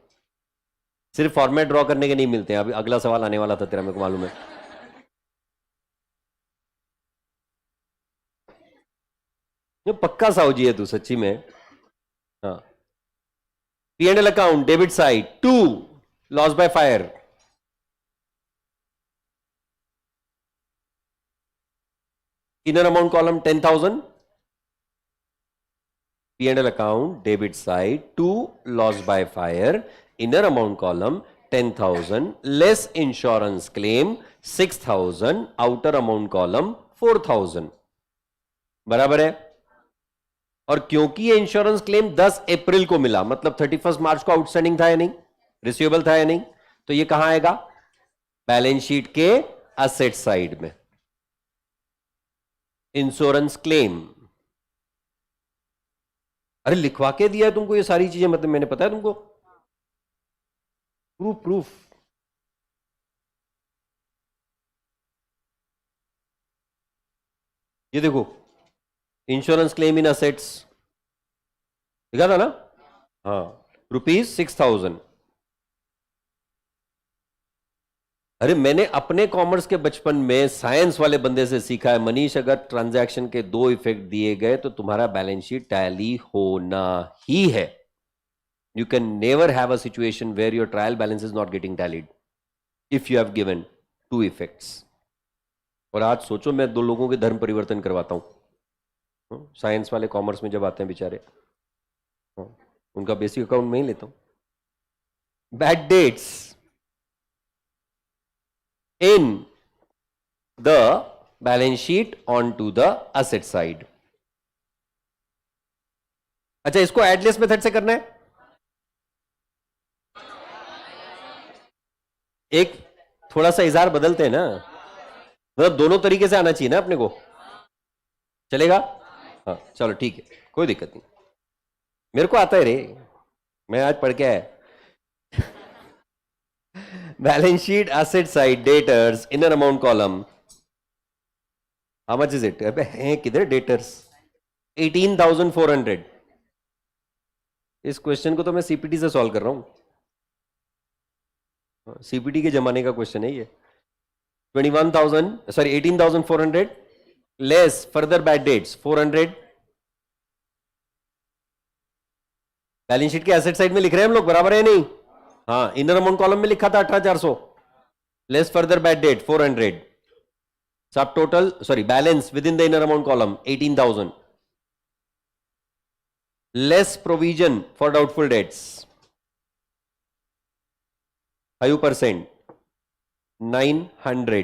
सिर्फ फॉर्मेट ड्रॉ करने के नहीं मिलते हैं. अभी अगला सवाल आने वाला था तेरा, मेरे को मालूम है. ये पक्का साउजी है तू सच्ची में. हाँ, P&L account debit side 2 loss by fire. Inner amount column 10,000. P&L account debit side 2 loss by fire. Inner amount column 10,000 less insurance claim 6,000. Outer amount column 4,000. बराबर है? और क्योंकि ये इंश्योरेंस क्लेम 10 अप्रैल को मिला, मतलब 31 मार्च को आउटस्टैंडिंग था या नहीं, रिसीवेबल था या नहीं, तो ये कहां आएगा? बैलेंस शीट के असेट साइड में. Insurance claim. अरे लिखवा के दिया है तुमको ये सारी चीजें, मतलब मैंने पता है तुमको. प्रूफ ये देखो, इंश्योरेंस क्लेम इन असेट्स लिखा था ना. हाँ, ₹6,000. अरे मैंने अपने कॉमर्स के बचपन में साइंस वाले बंदे से सीखा है, मनीष, अगर ट्रांजैक्शन के 2 इफेक्ट दिए गए तो तुम्हारा बैलेंस शीट टैली होना ही है. You can never have a situation where your trial balance is not getting tallied if you have given 2 effects. और आज सोचो मैं 2 लोगों के धर्म परिवर्तन करवाता हूं. साइंस वाले कॉमर्स में जब आते हैं बेचारे, उनका बेसिक अकाउंट में ही लेता हूं. Bad debts in the balance sheet on to the asset side. अच्छा, इसको एडलेस मेथड से करना है. एक थोड़ा सा इज़हार बदलते हैं ना, मतलब दोनों तरीके से आना चाहिए ना अपने को. चलेगा? हाँ चलो ठीक है, कोई दिक्कत नहीं. मेरे को आता है रे, मैं आज पढ़ के आया. Balance sheet asset side debtors inner amount column. How much is it? अबे हैं किधर डेटर्स? 18,400. इस क्वेश्चन को तो मैं सीपीटी से सॉल्व कर रहा हूं. सीपीटी के जमाने का क्वेश्चन है ये. 18,400 less further bad debts 400. Balance sheet के एसेट साइड में लिख रहे हैं हम लोग, बराबर है नहीं? हाँ, इनर अमाउंट कॉलम में लिखा था 18,400 less further bad debt 400. Subtotal balance within the inner amount column 18,000 less provision for doubtful debts 5%, 900.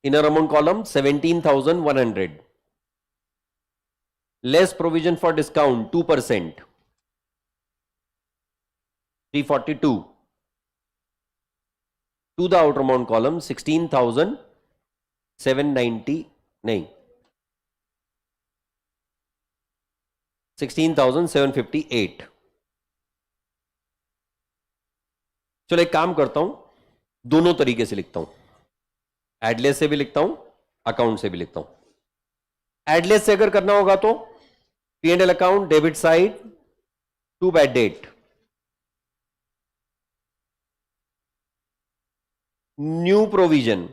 Inner amount column 17,100. Less provision for discount 2%, 342 to the outer amount column 16,790 नहीं 16,758। चलो एक काम करता हूं, दोनों तरीके से लिखता हूं, एडलेस से भी लिखता हूं, अकाउंट से भी लिखता हूं। एडलेस से अगर करना होगा तो P&L account debit side to bad debt, new provision,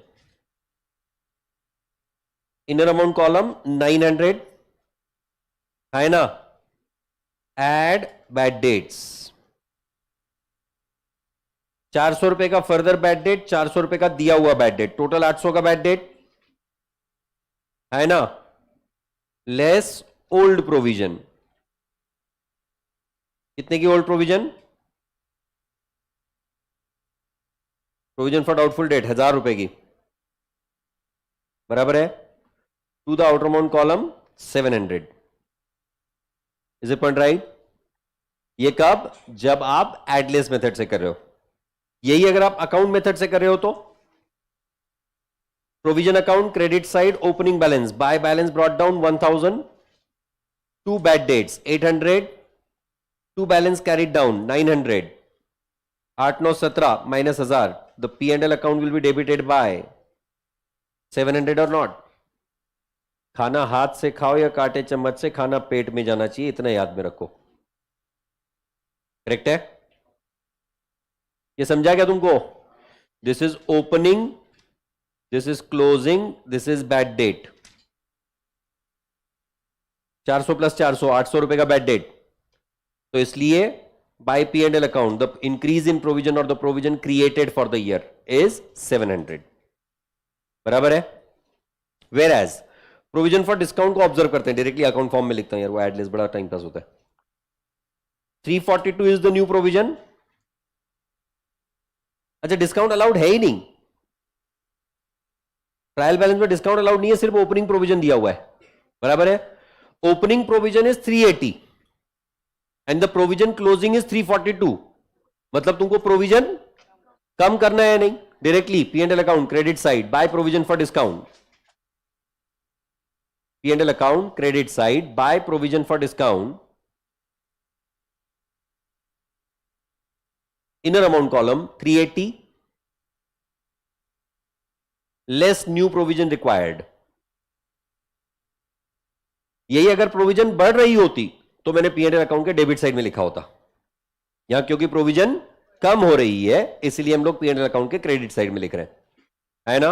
inner amount column 900 है ना, एड बैड डेट्स 400 रुपए का फर्दर बैड डेट, 400 रुपए का दिया हुआ बैड डेट, टोटल 800 का बैड डेट है ना, लेस ओल्ड प्रोविजन। कितने की old provision? Provision for doubtful debt 1000 रुपए की, बराबर है, to the outer amount column 700। Is it point right? ये कब? जब आप एडलेस मेथड से कर रहे हो। यही अगर आप अकाउंट मेथड से कर रहे हो तो provision account credit side opening balance, by balance brought down 1000, to bad debts 800, to balance carried down 900, 8 9 17 minus 1000, the P&L account will be debited by 700 और नॉट। खाना हाथ से खाओ या कांटे चम्मच से, खाना पेट में जाना चाहिए, इतना याद में रखो। करेक्ट है? ये समझा क्या तुमको? This is opening, this is closing, this is bad debt. 400 plus 400 800 रुपए का बैड डेट, तो इसलिए by P&L account the increase in provision और the provision created for the year is 700, बराबर है। Whereas provision for discount को observe करते हैं, डायरेक्टली अकाउंट फॉर्म में लिखता हूं यार, वो एडलेस बड़ा टाइम पास होता है। 342 इज द न्यू प्रोविजन। अच्छा, डिस्काउंट अलाउड है ही नहीं, ट्रायल बैलेंस में डिस्काउंट अलाउड नहीं है, सिर्फ ओपनिंग प्रोविजन दिया हुआ है, बराबर है। Opening provision is 380 and the provision closing is 342, मतलब तुमको प्रोविजन कम करना है नहीं, directly P&L account credit side by provision for discount, P&L account credit side by provision for discount, inner amount column 380, less new provision required. यही अगर provision बढ़ रही होती तो मैंने P&L अकाउंट के डेबिट साइड में लिखा होता, यहां क्योंकि प्रोविजन कम हो रही है इसलिए हम लोग P&L अकाउंट के क्रेडिट साइड में लिख रहे हैं, है ना।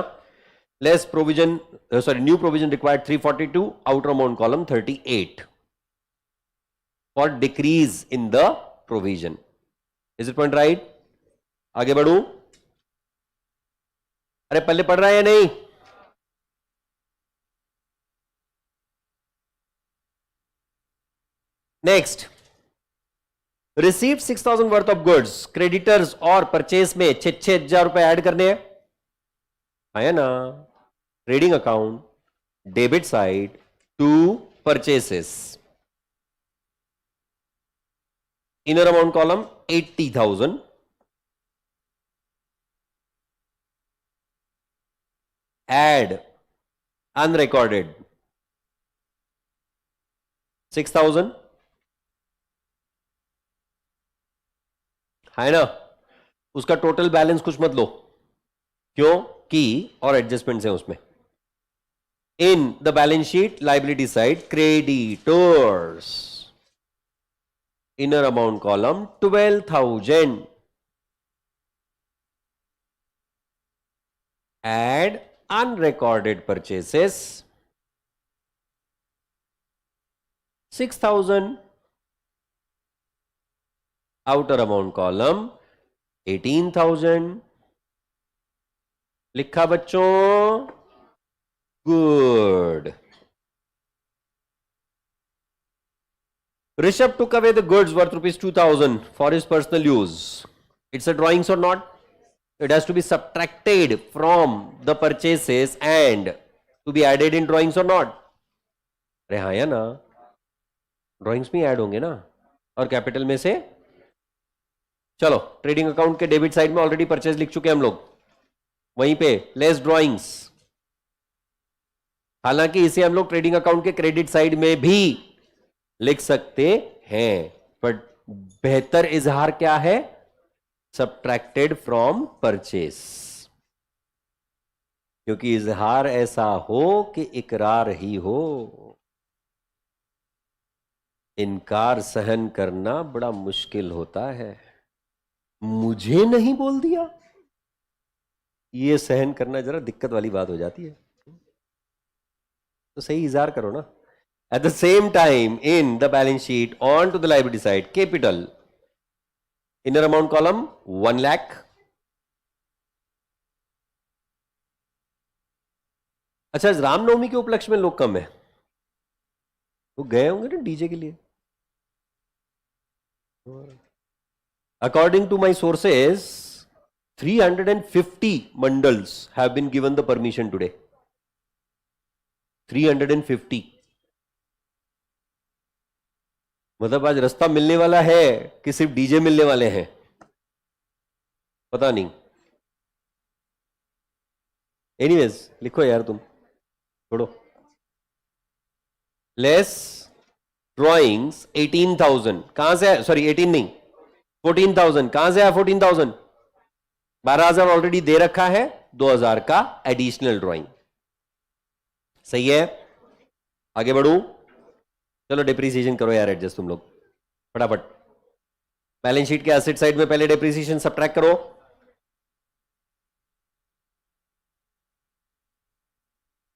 Less provision, sorry, new provision required 342, outer amount column 38 for decrease in the provision. Is it point right? आगे बढ़ू? अरे पहले पढ़ रहा है या नहीं? Next, receive 6,000 worth of goods, creditors और परचेस में 6,000 रुपए ऐड करने हैं, है ना। Trading account debit side to purchases, inner amount column 80,000, add unrecorded 6,000, है ना। उसका टोटल बैलेंस कुछ मत लो, क्यों कि और एडजस्टमेंट्स हैं उसमें। In the balance sheet liability side creditors, inner amount column 12,000, add unrecorded purchases 6,000, outer amount column 18,000। लिखा बच्चों? Good. Rishabh took away the goods worth rupees 2,000 for his personal use. It's a drawings or not? It has to be subtracted from the purchases and to be added in drawings or not? अरे हाँ या ना? Drawings में add होंगे ना, और capital में से, चलो ट्रेडिंग अकाउंट के डेबिट साइड में ऑलरेडी परचेज लिख चुके हैं हम लोग, वहीं पे लेस ड्राइंग्स। हालांकि इसे हम लोग ट्रेडिंग अकाउंट के क्रेडिट साइड में भी लिख सकते हैं, बट बेहतर इजहार क्या है? सब्ट्रैक्टेड फ्रॉम परचेस, क्योंकि इजहार ऐसा हो कि इकरार ही हो। इनकार सहन करना बड़ा मुश्किल होता है। मुझे नहीं बोल दिया, ये सहन करना जरा दिक्कत वाली बात हो जाती है। तो सही इजहार करो ना। At the same time in the balance sheet on to the liability side, capital inner amount column 1 lakh. अच्छा, रामनवमी के उपलक्ष्य में लोग कम है, वो गए होंगे ना डीजे के लिए। According to my sources, 350 mandals have been given the permission today. 350। मतलब आज रास्ता मिलने वाला है कि सिर्फ डीजे मिलने वाले हैं, पता नहीं। एनीवेज लिखो यार तुम, छोड़ो। लेस ड्रॉइंग्स 18,000 कहां से है? सॉरी 18 नहीं, 14,000 कहां से है? 14,000 12,000 ऑलरेडी दे रखा है, 2,000 का एडिशनल ड्राइंग। सही है, आगे बढ़ू। चलो डिप्रिसिएशन करो यार एडजस्ट तुम लोग फटाफट। बैलेंस शीट के एसेट साइड में पहले डिप्रिसिएशन सब्ट्रैक्ट करो।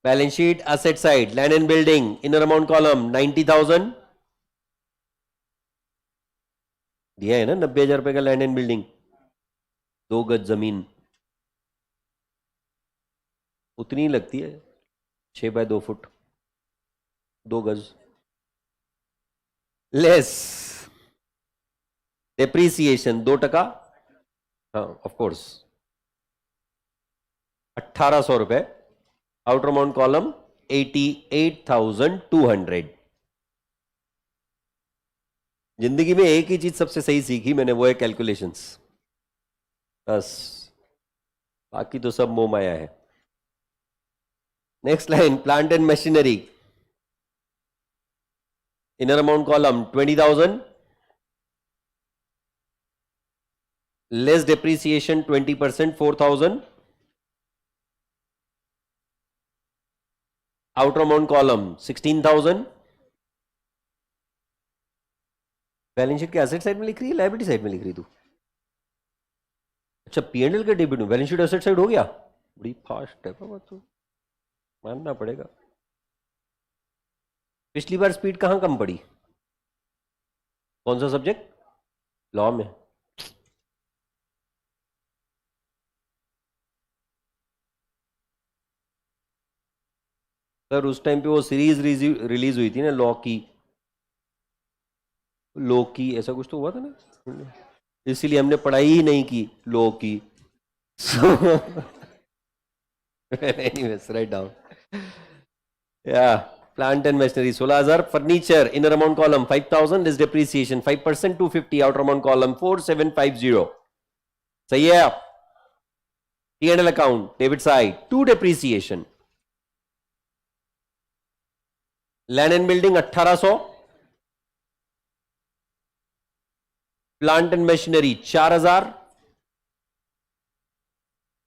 Balance sheet asset side, land and building inner amount column 90,000 दिया है ना, 90,000 रुपए का लैंड एंड बिल्डिंग, 2 गज जमीन उतनी लगती है, 6 बाय 2 फुट, 2 गज। लेस डेप्रीसिएशन 2%, हाँ ऑफ कोर्स 1,800 रुपए। Outer amount column 88,200। जिंदगी में एक ही चीज सबसे सही सीखी मैंने, वो है कैलकुलेशंस, बस, बाकी तो सब मोह माया है। Next line, plant and machinery inner amount column 20,000, less depreciation 20% 4,000। Outer amount column 16,000। Balance sheet के एसेट साइड में लिख रही है, लायबिलिटी साइड में लिख रही तू? अच्छा, पीएनएल के डेबिट में बैलेंस शीट एसेट साइड हो गया, बड़ी फास्ट है बाबा, तू मानना पड़ेगा। पिछली बार स्पीड कहां कम पड़ी? कौन सा सब्जेक्ट? लॉ में। सर उस टाइम पे वो सीरीज रिलीज हुई थी ना लॉ की, ऐसा कुछ तो हुआ था ना, इसीलिए हमने पढ़ाई ही नहीं की लॉ की। Anyways, write down. Yeah, plant and machinery 16,000, furniture inner amount column 5,000, less depreciation 5% 250, outer amount column 4,750. सही है। P&L account debit side 2 depreciation, land and building 1,800, plant and machinery 4,000,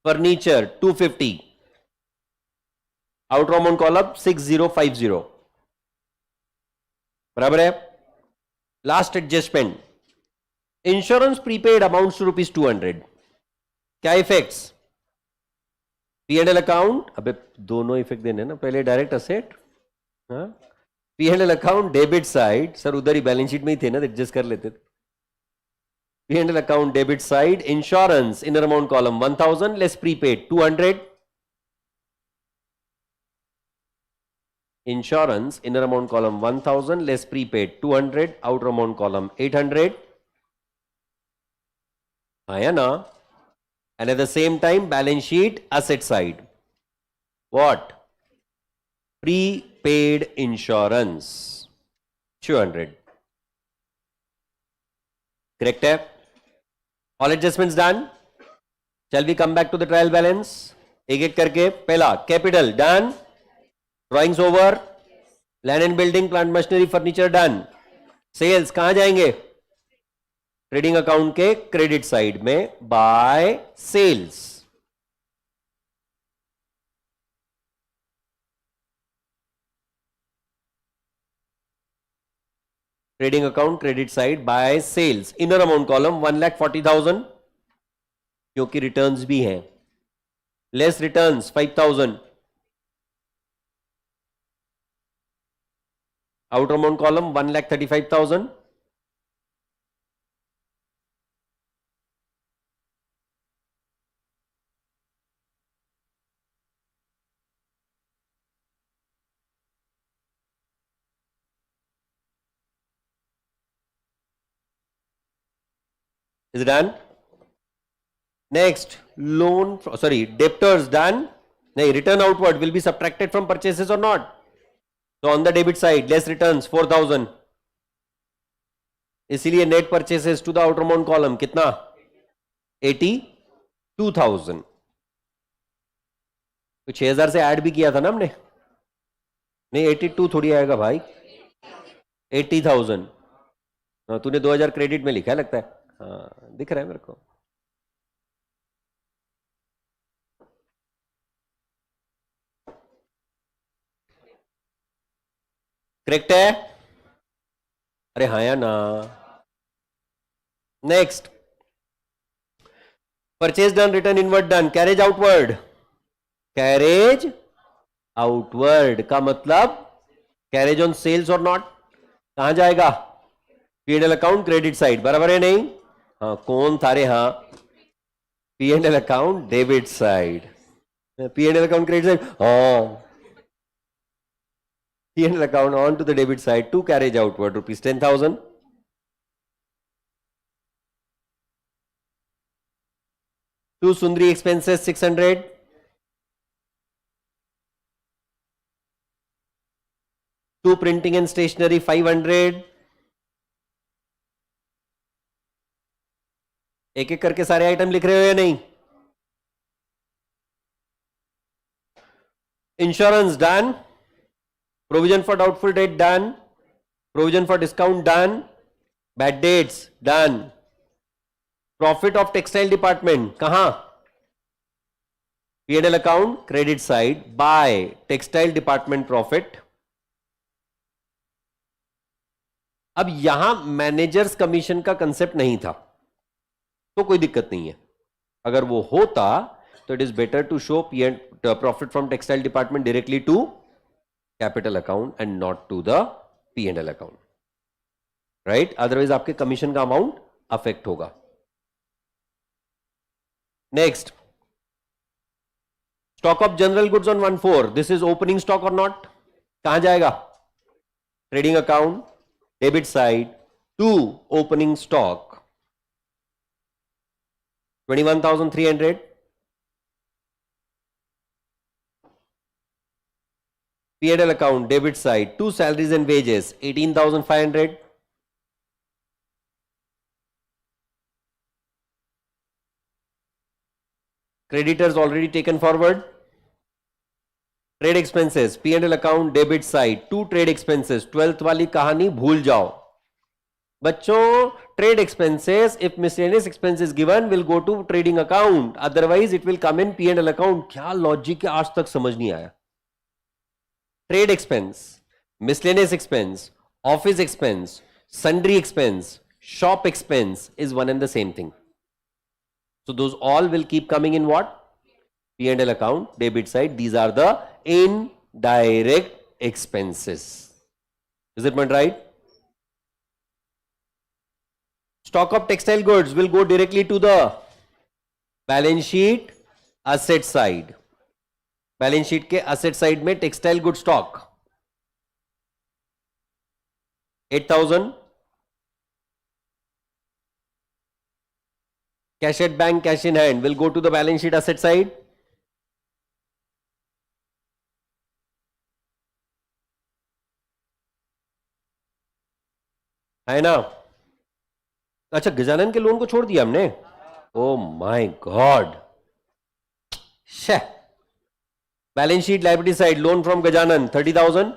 furniture 250, outer amount column 6,050। बराबर है। Last adjustment, insurance prepaid amounts to ₹200। क्या effects? PNL account, अबे दोनों effect देने ना, पहले direct asset, PNL account debit side, sir उधर ही balance sheet में ही थे ना, एडजस्ट कर लेते थे। PNL account debit side, insurance inner amount column 1,000, less prepaid 200, insurance inner amount column 1,000, less prepaid 200, outer amount column 800, आया ना। and at the same time balance sheet asset side, what? Prepaid insurance 200, correct है. All adjustments done. Shall we come back to the trial balance. एक एक करके. पहला capital done. Drawings over. Land and building, plant machinery, furniture done. Sales कहां जाएंगे? Trading account के credit side में by sales. Trading account credit side by sales. Inner amount column 1,40,000 क्योंकि returns भी हैं. Less returns 5,000. Outer amount column 1,35,000. Is it done? Next, loan, sorry, debtors done. No, return outward will be subtracted from purchases or not? So on the debit side, less returns 4,000. इसीलिए net purchases to the outer amount column कितना? 82,000. तो 6,000 से add भी किया था ना हमने. नहीं 82 थोड़ी आएगा भाई. 80,000. हाँ तूने 2,000 क्रेडिट में लिखा है लगता है. हाँ दिख रहा है मेरे को. करेक्ट है. अरे हाँ या ना. Next, purchase done, return inward done, carriage outward. Carriage outward का मतलब कैरेज ऑन सेल्स और नॉट. कहां जाएगा? PNL account credit side. बराबर है नहीं? हाँ कौन था रे? हाँ PNL account debit side. PNL account credit side. हाँ P&L account on to the debit side to carriage outward rupees 10,000. To Sundri expenses 600. To printing and stationery 500. एक एक करके सारे आइटम लिख रहे हो या नहीं? Insurance done. Provision for doubtful debt done. Provision for discount done. Bad dates done. Profit of textile department कहां? P&L account credit side by textile department profit. अब यहां मैनेजर्स कमीशन का कंसेप्ट नहीं था तो कोई दिक्कत नहीं है. अगर वो होता तो it is better to show profit from textile department directly to capital account and not to the P&L account. Right? Otherwise आपके कमीशन का अमाउंट अफेक्ट होगा. Next, stock of general goods on 1/4. This is opening stock और not. कहां जाएगा? Trading account debit side to opening stock 21,300. P&L account debit side to salaries and wages 18,500. Creditors already taken forward. Trade expenses P&L account debit side to trade expenses 12th वाली कहानी भूल जाओ बच्चों. Trade expenses if miscellaneous expenses given will go to trading account, otherwise it will come in P&L account. क्या logic है आज तक समझ नहीं आया. Trade expense, miscellaneous expense, office expense, sundry expense, shop expense is one and the same thing. So those all will keep coming in what? P&L account debit side. These are the indirect expenses. Is it right? Stock of textile goods will go directly to the balance sheet asset side. Balance sheet के asset side में textile good stock 8,000. Cash at bank, cash in hand will go to the balance sheet asset side. है ना? अच्छा, गजानन के loan को छोड़ दिया हमने। Oh my God. शे। Balance sheet liability side, loan from Gajanan 30,000।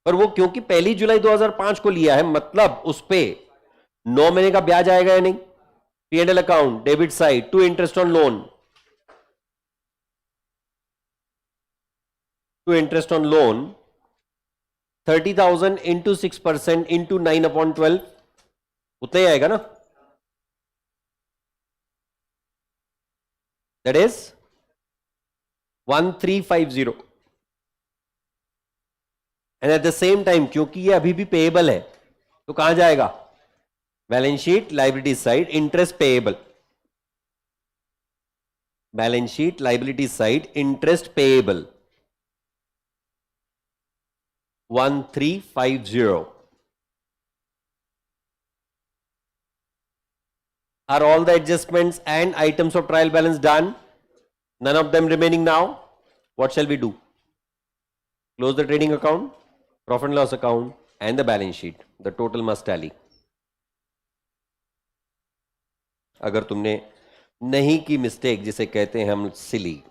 पर वो क्योंकि 1 जुलाई 2005 को लिया है, मतलब उस पे 9 महीने का ब्याज आएगा या नहीं। P&L account, debit side, to interest on loan, to interest on loan 30,000 into 6% into 9/12, उतना ही आएगा ना। That is 1350। And at the same time क्योंकि ये अभी भी पेएबल है, तो कहां जाएगा? Balance sheet liability side, interest payable. Balance sheet liability side, interest payable 1350। Are all the adjustments and items of trial balance done? None of them remaining now. What shall we do? Close the trading account, profit and loss account, and the balance sheet. The total must tally. अगर तुमने नहीं की mistake, जिसे कहते हैं हम सिली,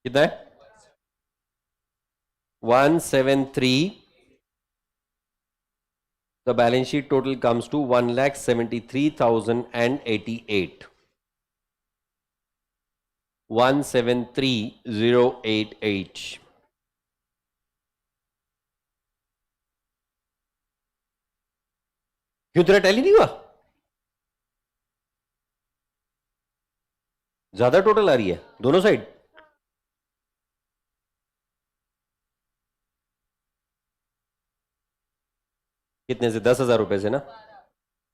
कितना है? 173। The balance sheet total comes to 1,73,088। 173,088। क्यों तेरा टैली नहीं हुआ? ज्यादा टोटल आ रही है दोनों साइड। कितने से? 10,000 रुपए से ना?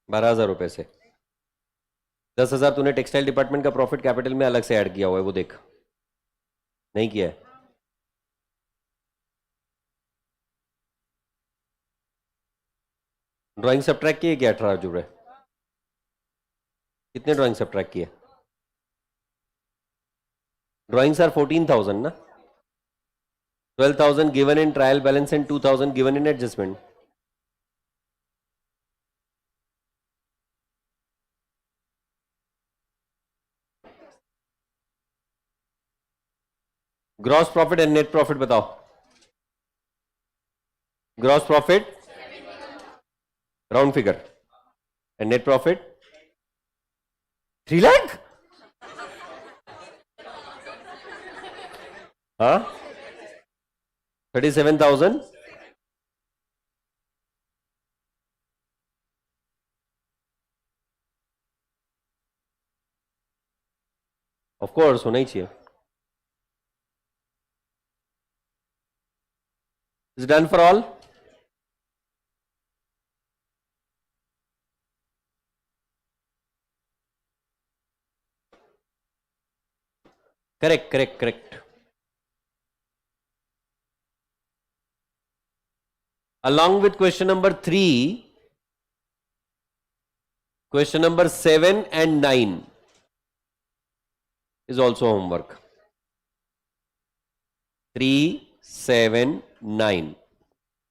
12,000 रुपए से। 10,000 तूने टेक्सटाइल डिपार्टमेंट का प्रॉफिट कैपिटल में अलग से ऐड किया हुआ है, वो देख। नहीं किया है? ड्राइंग सब्ट्रैक्ट किए क्या 18 जुड़ रहे? कितने ड्राइंग सब्ट्रैक्ट किए? ड्राइंग्स आर 14,000 ना? 12,000 given in trial balance and 2,000 given in adjustment. Gross profit and net profit बताओ। Gross profit round figure and net profit 3 lakh. हाँ, 37,000 ऑफ कोर्स होना ही चाहिए. Is done for all. Correct. Along with question number 3, question number 7 and 9 is also homework. 3, 7, 9.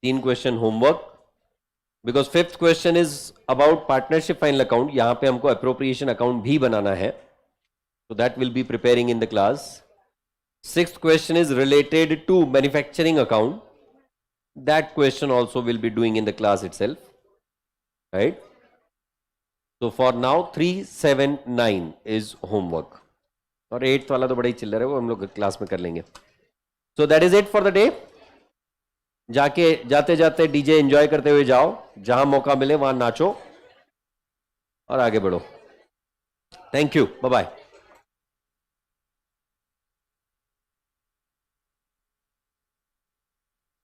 3 question homework. Because 5th question is about partnership final account. यहाँ पे हमको appropriation account भी बनाना है. So that will be preparing in the class. 6th question is related to manufacturing account. That question also will be doing in the class itself. Right? So for now 3, 7, 9 is homework. और 8th वाला तो बड़ा ही चिल्लर है, वो हम लोग class में कर लेंगे. So that is it for the day. जाते जाते डीजे एंजॉय करते हुए जाओ, जहां मौका मिले वहां नाचो और आगे बढ़ो. Thank you. Bye bye.